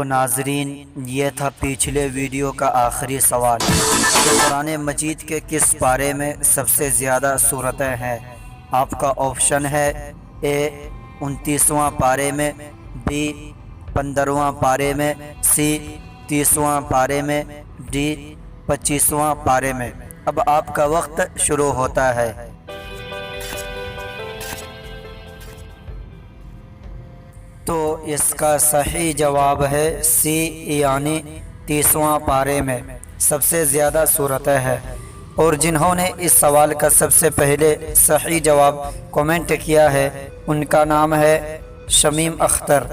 ناظرین، یہ تھا پچھلے ویڈیو کا آخری سوال کہ قرآن مجید کے کس پارے میں سب سے زیادہ صورتیں ہیں؟ آپ کا آپشن ہے اے 29واں پارے میں، بی 15واں پارے میں، سی 30واں پارے میں، ڈی 25واں پارے میں۔ اب آپ کا وقت شروع ہوتا ہے۔ تو اس کا صحیح جواب ہے سی، یعنی 30واں پارے میں سب سے زیادہ صورتیں ہیں۔ اور جنہوں نے اس سوال کا سب سے پہلے صحیح جواب کومنٹ کیا ہے ان کا نام ہے شمیم اختر۔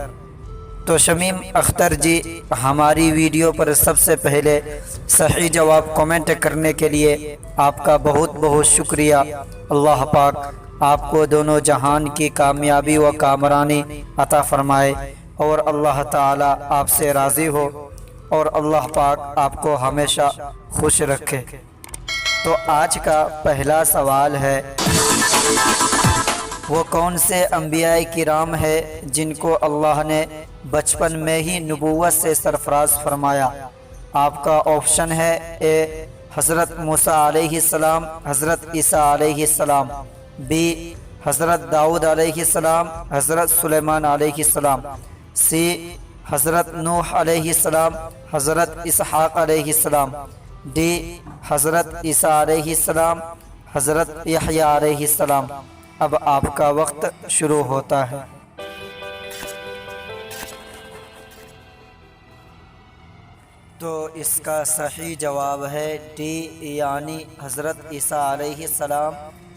تو شمیم اختر جی، ہماری ویڈیو پر سب سے پہلے صحیح جواب کومنٹ کرنے کے لیے آپ کا بہت بہت شکریہ۔ اللہ پاک آپ کو دونوں جہان کی کامیابی و کامرانی عطا فرمائے، اور اللہ تعالی آپ سے راضی ہو، اور اللہ پاک آپ کو ہمیشہ خوش رکھے۔ تو آج کا پہلا سوال ہے، وہ کون سے انبیاء کرام ہے جن کو اللہ نے بچپن میں ہی نبوت سے سرفراز فرمایا؟ آپ کا آپشن ہے اے حضرت موسیٰ علیہ السلام، حضرت عیسیٰ علیہ السلام، بی حضرت داؤد علیہ السلام، حضرت سلیمان علیہ السلام، سی حضرت نوح علیہ السلام، حضرت اسحاق علیہ السلام، ڈی حضرت عیسیٰ علیہ السلام، حضرت یحییٰ علیہ السلام۔ اب آپ کا وقت شروع ہوتا ہے۔ تو اس کا صحیح جواب ہے ڈی، یعنی حضرت عیسیٰ علیہ السلام،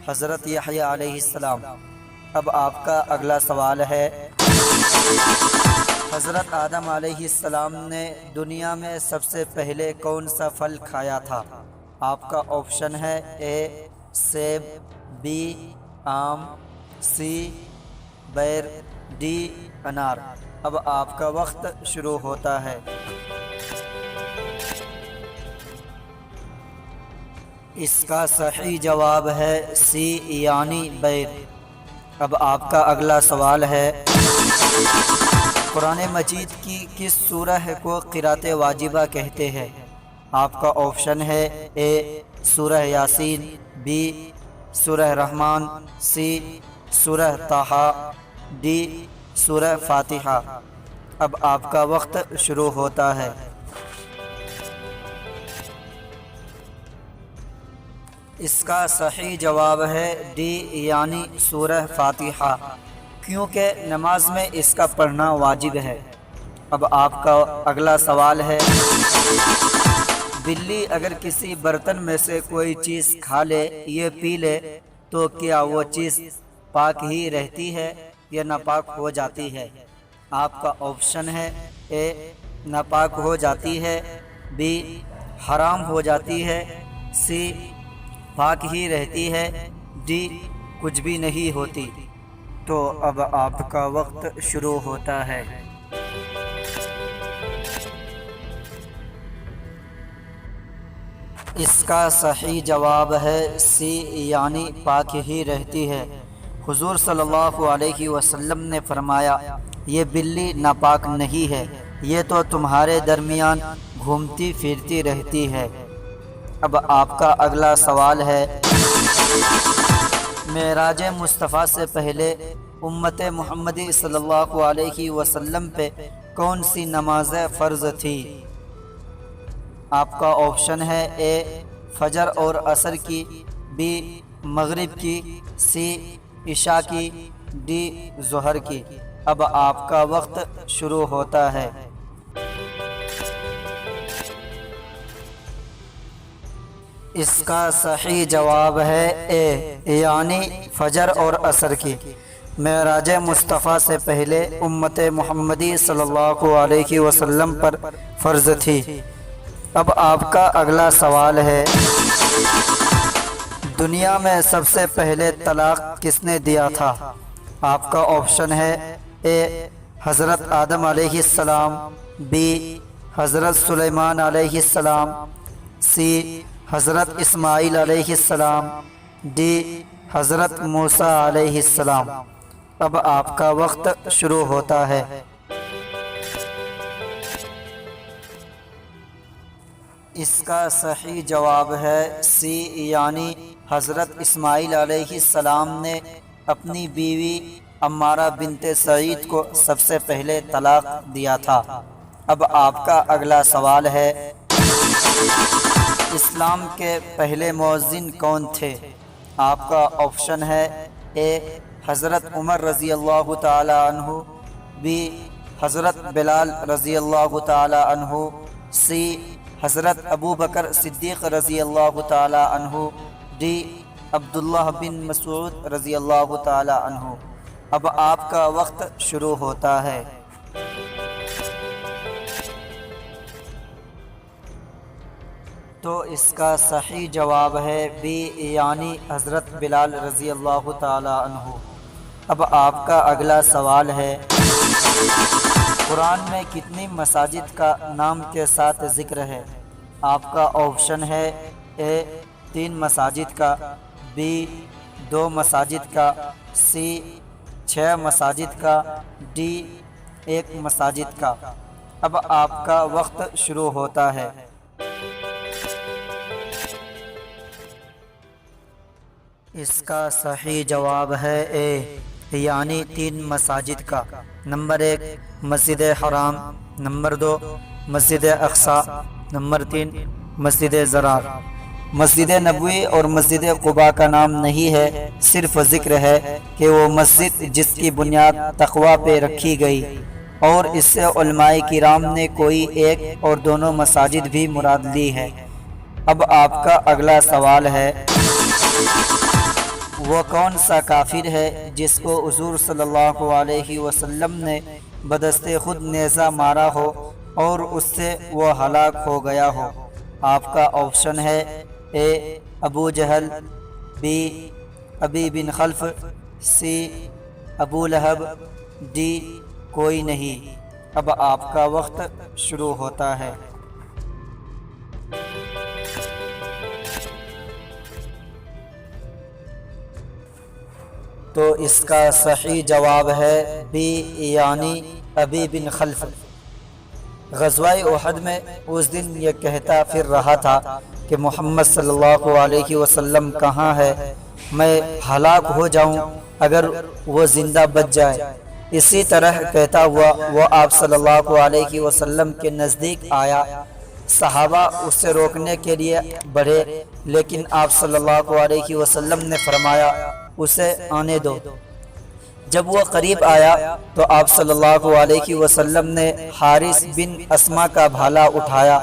حضرت یحییٰ علیہ السلام۔ اب آپ کا اگلا سوال ہے، حضرت آدم علیہ السلام نے دنیا میں سب سے پہلے کون سا پھل کھایا تھا؟ آپ کا آپشن ہے اے سیب، بی آم، سی بیر، ڈی انار۔ اب آپ کا وقت شروع ہوتا ہے۔ اس کا صحیح جواب ہے سی، یعنی بیر۔ اب آپ کا اگلا سوال ہے، قرآن مجید کی کس سورہ کو قرأت واجبہ کہتے ہیں؟ آپ کا آپشن ہے اے سورہ یاسین، بی سورہ رحمان، سی سورہ طٰہٰ، ڈی سورہ فاتحہ۔ اب آپ کا وقت شروع ہوتا ہے۔ اس کا صحیح جواب ہے ڈی، یعنی سورہ فاتحہ، کیونکہ نماز میں اس کا پڑھنا واجب ہے۔ اب آپ کا اگلا سوال ہے، بلی اگر کسی برتن میں سے کوئی چیز کھا لے یا پی لے تو کیا وہ چیز پاک ہی رہتی ہے یا ناپاک ہو جاتی ہے؟ آپ کا آپشن ہے اے ناپاک ہو جاتی ہے، بی حرام ہو جاتی ہے، سی پاک ہی رہتی ہے، ڈی کچھ بھی نہیں ہوتی۔ تو اب آپ کا وقت شروع ہوتا ہے۔ اس کا صحیح جواب ہے سی، یعنی پاک ہی رہتی ہے۔ حضور صلی اللہ علیہ وسلم نے فرمایا، یہ بلی ناپاک نہیں ہے، یہ تو تمہارے درمیان گھومتی پھرتی رہتی ہے۔ اب آپ کا اگلا سوال ہے، معراج مصطفیٰ سے پہلے امت محمدی صلی اللہ علیہ وسلم پہ کون سی نماز فرض تھی؟ آپ کا آپشن ہے اے فجر اور عصر کی، بی مغرب کی، سی عشاء کی، ڈی ظہر کی۔ اب آپ کا وقت شروع ہوتا ہے۔ اس کا صحیح جواب ہے اے، یعنی فجر اور عصر کی۔ معراج مصطفیٰ سے پہلے امت محمدی صلی اللہ علیہ وسلم پر فرض تھی۔ اب آپ کا اگلا سوال ہے، دنیا میں سب سے پہلے طلاق کس نے دیا تھا؟ آپ کا آپشن ہے اے حضرت آدم علیہ السلام، بی حضرت سلیمان علیہ السلام، سی حضرت اسماعیل علیہ السلام، ڈی حضرت موسیٰ علیہ السلام۔ اب آپ کا وقت شروع ہوتا ہے۔ اس کا صحیح جواب ہے سی، یعنی حضرت اسماعیل علیہ السلام نے اپنی بیوی عمارہ بنت سعید کو سب سے پہلے طلاق دیا تھا۔ اب آپ کا اگلا سوال ہے، اسلام کے پہلے مؤذن کون تھے؟ آپ کا آپشن ہے اے حضرت عمر رضی اللہ تعالی عنہ، بی حضرت بلال رضی اللہ تعالی عنہ، سی حضرت ابو بکر صدیق رضی اللہ تعالی عنہ، ڈی عبداللہ بن مسعود رضی اللہ تعالی عنہ۔ اب آپ کا وقت شروع ہوتا ہے۔ تو اس کا صحیح جواب ہے بی، یعنی حضرت بلال رضی اللہ تعالی عنہ۔ اب آپ کا اگلا سوال ہے، قرآن میں کتنی مساجد کا نام کے ساتھ ذکر ہے؟ آپ کا آپشن ہے اے 3 مساجد کا، بی 2 مساجد کا، سی 6 مساجد کا، ڈی 1 مساجد کا۔ اب آپ کا وقت شروع ہوتا ہے۔ اس کا صحیح جواب ہے اے، یعنی 3 مساجد کا۔ نمبر 1 مسجد حرام، نمبر 2 مسجد اقصی، نمبر 3 مسجد ضرار۔ مسجد نبوی اور مسجد قباء کا نام نہیں ہے، صرف ذکر ہے کہ وہ مسجد جس کی بنیاد تقوی پہ رکھی گئی، اور اس سے علماء کرام نے کوئی ایک اور دونوں مساجد بھی مراد لی ہے۔ اب آپ کا اگلا سوال ہے، وہ کون سا کافر ہے جس کو حضور صلی اللہ علیہ وسلم نے بدست خود نیزہ مارا ہو اور اس سے وہ ہلاک ہو گیا ہو؟ آپ کا آپشن ہے اے ابو جہل، بی ابی بن خلف، سی ابو لہب، ڈی کوئی نہیں۔ اب آپ کا وقت شروع ہوتا ہے۔ تو اس کا صحیح جواب ہے بی، یعنی ابی بن خلف۔ غزوہ احد میں اس دن یہ کہتا پھر رہا تھا کہ محمد صلی اللہ علیہ وسلم کہاں ہے، میں ہلاک ہو جاؤں اگر وہ زندہ بچ جائے۔ اسی طرح کہتا ہوا وہ آپ صلی اللہ علیہ وسلم کے نزدیک آیا۔ صحابہ اس سے روکنے کے لیے بڑھے، لیکن آپ صلی اللہ علیہ وسلم نے فرمایا اسے آنے دو۔ جب وہ قریب آیا تو آپ صلی اللہ علیہ وسلم نے حارث بن اسما کا بھالا اٹھایا۔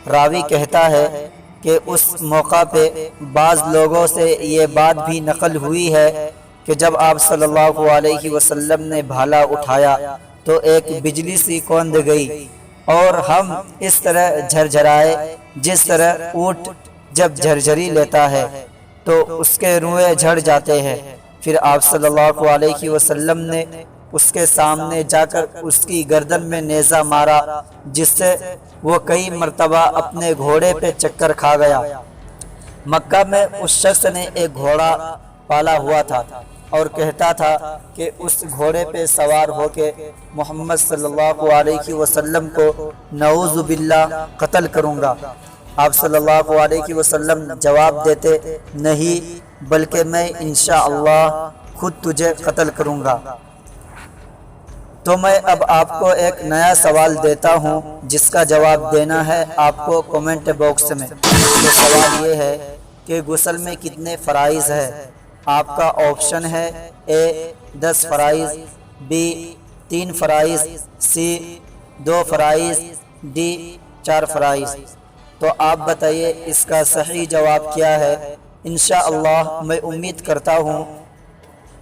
راوی کہتا ہے کہ اس موقع پہ بعض لوگوں سے یہ بات بھی نقل ہوئی ہے کہ جب آپ صلی اللہ علیہ وسلم نے بھالا اٹھایا تو ایک بجلی سی کوند گئی اور ہم اس طرح جھرجھرائے جس طرح اونٹ جب جھرجھری لیتا ہے تو اس کے روئے جھڑ جاتے ہیں۔ پھر آپ صلی اللہ علیہ وسلم نے اس کے سامنے جا کر اس کی گردن میں نیزہ مارا، جس سے وہ کئی مرتبہ اپنے گھوڑے پہ چکر کھا گیا۔ مکہ میں اس شخص نے ایک گھوڑا پالا ہوا تھا اور کہتا تھا کہ اس گھوڑے پہ سوار ہو کے محمد صلی اللہ علیہ وسلم کو نعوذ باللہ قتل کروں گا۔ آپ صلی اللہ علیہ وسلم جواب دیتے، نہیں بلکہ میں انشاءاللہ خود تجھے قتل کروں گا۔ تو میں اب آپ کو ایک نیا سوال دیتا ہوں جس کا جواب دینا ہے آپ کو کومنٹ باکس میں۔ تو سوال یہ ہے کہ غسل میں کتنے فرائض ہے؟ آپ کا آپشن ہے اے 10 فرائض، بی 3 فرائض، سی 2 فرائض، ڈی 4 فرائض۔ تو آپ بتائیے اس کا صحیح جواب کیا ہے؟ انشاءاللہ میں امید کرتا ہوں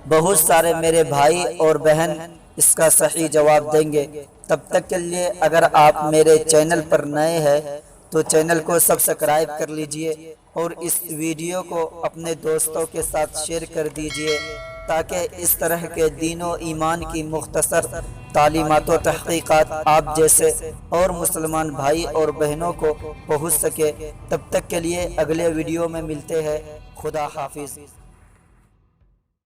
بہت سارے میرے بھائی اور بہن اس کا صحیح جواب دیں گے۔ تب تک کے لیے اگر آپ میرے چینل پر نئے ہیں تو چینل کو سبسکرائب کر لیجئے اور اس ویڈیو کو اپنے دوستوں کے ساتھ شیئر کر دیجئے تاکہ اس طرح کے دین و ایمان کی مختصر تعلیمات و تحقیقات آپ جیسے اور مسلمان بھائی اور بہنوں کو پہنچ سکے۔ تب تک کے لیے اگلے ویڈیو میں ملتے ہیں۔ خدا حافظ۔